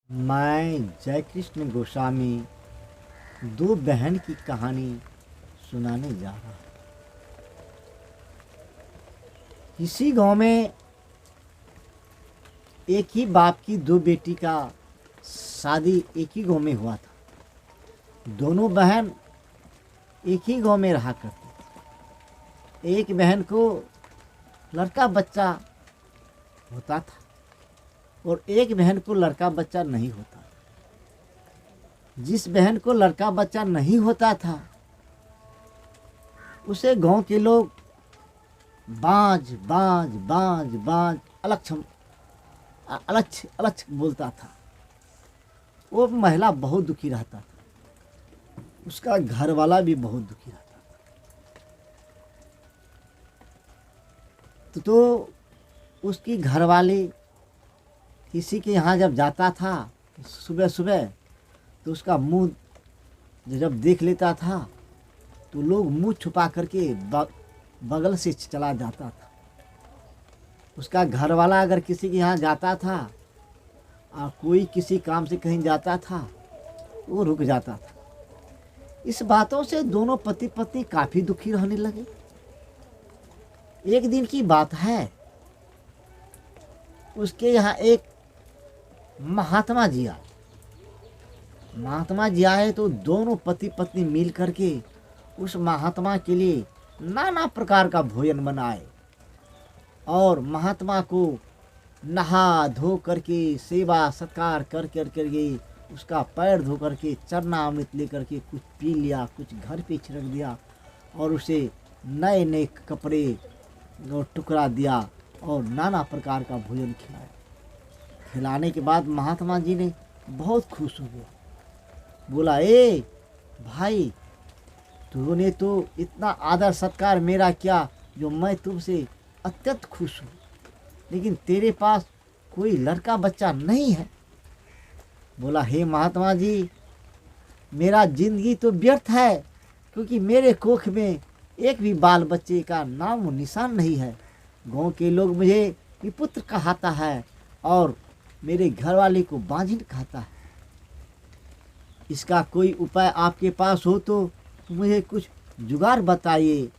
मैं जय कृष्ण गोस्वामी दो बहन की कहानी सुनाने जा रहा हूँ। किसी गांव में एक ही बाप की दो बेटी का शादी एक ही गांव में हुआ था। दोनों बहन एक ही गांव में रहा करती थी। एक बहन को लड़का बच्चा होता था और एक बहन को लड़का बच्चा नहीं होता। जिस बहन को लड़का बच्चा नहीं होता था उसे गांव के लोग बांझ बांझ बांझ बांझ अलक्ष अलक्ष बोलता था। वो महिला बहुत दुखी रहता था, उसका घर वाला भी बहुत दुखी रहता था। तो उसकी घरवाली किसी के यहाँ जब जाता था सुबह सुबह तो उसका मुंह जब देख लेता था तो लोग मुंह छुपा करके बगल से चला जाता था। उसका घर वाला अगर किसी के यहाँ जाता था और कोई किसी काम से कहीं जाता था वो रुक जाता था। इस बातों से दोनों पति पत्नी काफ़ी दुखी रहने लगे। एक दिन की बात है, उसके यहाँ एक महात्मा जी आए। महात्मा जी आए तो दोनों पति पत्नी मिल करके उस महात्मा के लिए नाना प्रकार का भोजन बनाए और महात्मा को नहा धो करके सेवा सत्कार कर करके उसका पैर धो करके चरना अमृत ले करके कुछ पी लिया, कुछ घर पे छिड़क दिया और उसे नए नए कपड़े और टुकड़ा दिया और नाना प्रकार का भोजन खिलाया। खिलाने के बाद महात्मा जी ने बहुत खुश हो गया। बोला, ए भाई, तूने तो इतना आदर सत्कार मेरा किया जो मैं तुमसे अत्यंत खुश हूँ, लेकिन तेरे पास कोई लड़का बच्चा नहीं है। बोला, हे महात्मा जी, मेरा जिंदगी तो व्यर्थ है क्योंकि मेरे कोख में एक भी बाल बच्चे का नाम और निशान नहीं है। गांव के लोग मुझे विपुत्र कहता है और मेरे घरवाले को बांझिन कहता है। इसका कोई उपाय आपके पास हो तो मुझे कुछ जुगाड़ बताइए।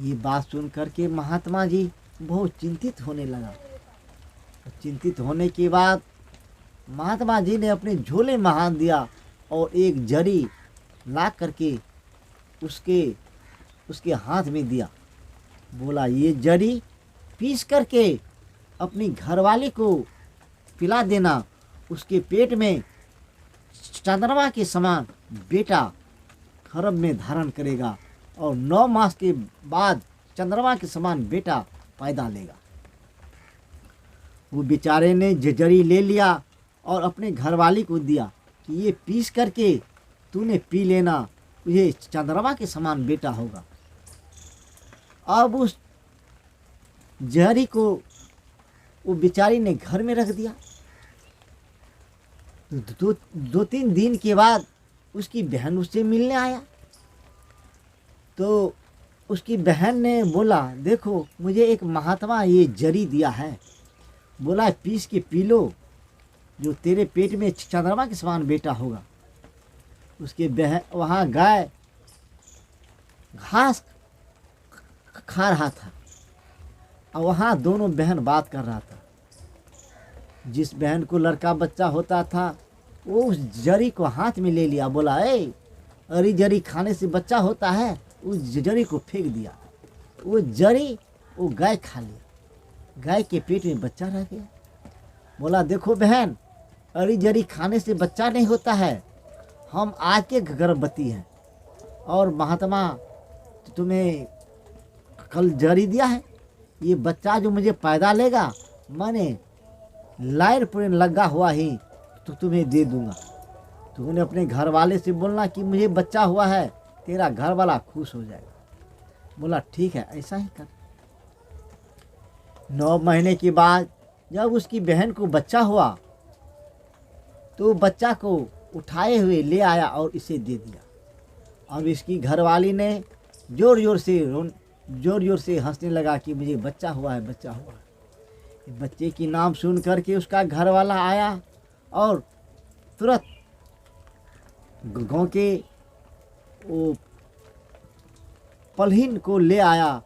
ये बात सुन करके महात्मा जी बहुत चिंतित होने लगा। चिंतित होने के बाद महात्मा जी ने अपने झोले में हाथ दिया और एक जड़ी ला करके उसके हाथ में दिया। बोला, ये जड़ी पीस करके अपनी घरवाली को पिला देना, उसके पेट में चंद्रमा के समान बेटा गर्भ में धारण करेगा और 9 मास के बाद चंद्रमा के समान बेटा पैदा लेगा। वो बेचारे ने जड़ी ले लिया और अपने घरवाली को दिया कि ये पीस करके तूने पी लेना, तुझे चंद्रमा के समान बेटा होगा। अब उस जहरी को वो बेचारी ने घर में रख दिया। दो तीन दिन के बाद उसकी बहन उससे मिलने आया तो उसकी बहन ने बोला, देखो मुझे एक महात्मा ये जड़ी दिया है, बोला पीस के पी लो, जो तेरे पेट में चंद्रमा के समान बेटा होगा। उसके बहन वहाँ गाय घास खा रहा था और वहाँ दोनों बहन बात कर रहा था। जिस बहन को लड़का बच्चा होता था वो उस जड़ी को हाथ में ले लिया। बोला, ए अरे जड़ी खाने से बच्चा होता है। उस जड़ी को फेंक दिया। वो जड़ी वो गाय खा लिया, गाय के पेट में बच्चा रह गया। बोला, देखो बहन, अरे जड़ी खाने से बच्चा नहीं होता है, हम आज के गर्भवती हैं और महात्मा तुम्हें कल जड़ी दिया है, ये बच्चा जो मुझे पैदा लेगा मैंने लायर पर लगा हुआ ही तो तुम्हें दे दूंगा। तूने अपने घर वाले से बोलना कि मुझे बच्चा हुआ है, तेरा घर वाला खुश हो जाएगा। बोला, ठीक है, ऐसा ही कर। 9 महीने के बाद जब उसकी बहन को बच्चा हुआ तो बच्चा को उठाए हुए ले आया और इसे दे दिया। अब इसकी घरवाली ने जोर जोर से हंसने लगा कि मुझे बच्चा हुआ है, बच्चा हुआ है। बच्चे की नाम सुन करके उसका घर वाला आया और तुरंत गांव के वो पलहीन को ले आया,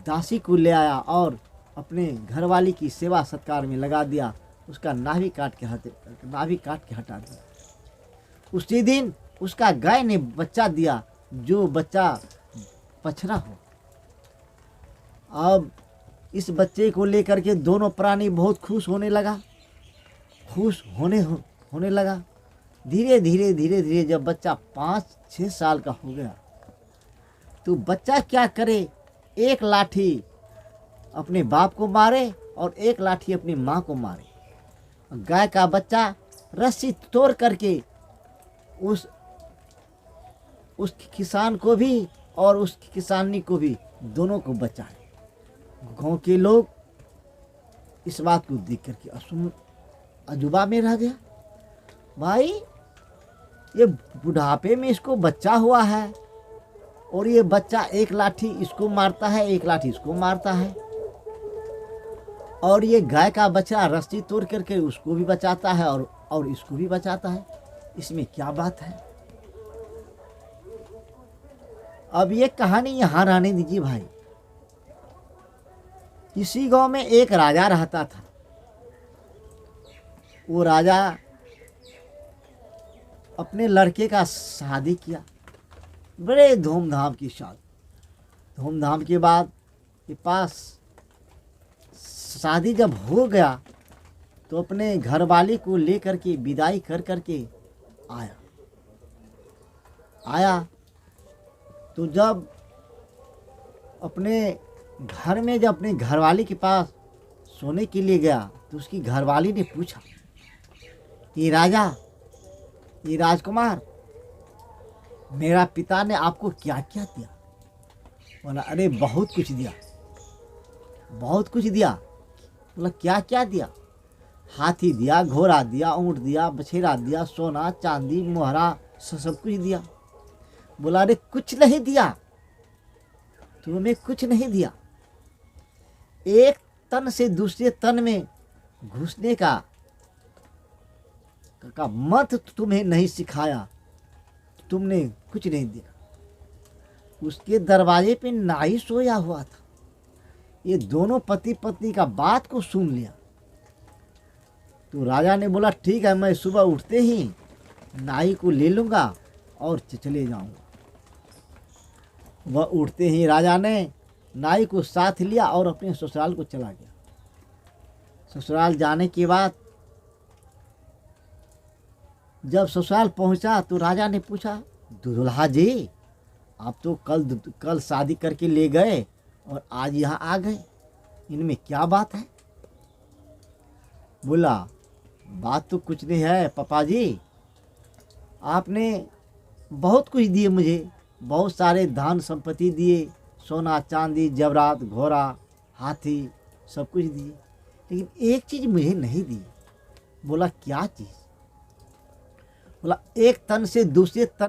दासी को ले आया और अपने घरवाली की सेवा सत्कार में लगा दिया। उसका नाभि काट के हटा दिया। उसी दिन उसका गाय ने बच्चा दिया, जो बच्चा बछड़ा हो। अब इस बच्चे को लेकर के दोनों प्राणी बहुत खुश होने लगा। धीरे धीरे जब बच्चा 5-6 साल का हो गया तो बच्चा क्या करे, एक लाठी अपने बाप को मारे और एक लाठी अपनी माँ को मारे। गाय का बच्चा रस्सी तोड़ करके उस किसान को भी और उस किसानी को भी, दोनों को बचाए। गांव के लोग इस बात को देख करके अजूबा में रह गया। भाई, ये बुढ़ापे में इसको बच्चा हुआ है और ये बच्चा एक लाठी इसको मारता है, एक लाठी इसको मारता है, और ये गाय का बच्चा रस्सी तोड़ करके उसको भी बचाता है और इसको भी बचाता है। इसमें क्या बात है? अब ये कहानी यहाँ रहने दीजिए भाई। इसी गांव में एक राजा रहता था। वो राजा अपने लड़के का शादी किया, बड़े धूमधाम की शादी। धूमधाम के बाद के पास शादी जब हो गया तो अपने घरवाली को लेकर के विदाई कर करके आया तो जब अपने घर में जब अपने घरवाली के पास सोने के लिए गया तो उसकी घरवाली ने पूछा, ये राजा, ये राजकुमार, मेरा पिता ने आपको क्या क्या दिया? बोला, अरे बहुत कुछ दिया, बहुत कुछ दिया। बोला, क्या क्या दिया? हाथी दिया, घोड़ा दिया, ऊँट दिया, बछेरा दिया, सोना चांदी मोहरा सब कुछ दिया। बोला, अरे कुछ नहीं दिया, तुम्हें कुछ नहीं दिया। एक तन से दूसरे तन में घुसने का मत तुम्हें नहीं सिखाया, तुमने कुछ नहीं दिया। उसके दरवाजे पे नाई सोया हुआ था। ये दोनों पति पत्नी का बात को सुन लिया तो राजा ने बोला, ठीक है, मैं सुबह उठते ही नाई को ले लूँगा और चले जाऊँगा। वह उठते ही राजा ने नाई को साथ लिया और अपने ससुराल को चला गया। ससुराल जाने के बाद जब ससुराल पहुंचा तो राजा ने पूछा, दुल्हा जी, आप तो कल शादी करके ले गए और आज यहाँ आ गए, इनमें क्या बात है? बोला, बात तो कुछ नहीं है पापा जी, आपने बहुत कुछ दिए मुझे, बहुत सारे धन संपत्ति दिए, सोना चांदी जेवरात घोड़ा हाथी सब कुछ दिए, लेकिन एक चीज़ मुझे नहीं दी। बोला, क्या चीज़? बोला, एक तन से दूसरे तन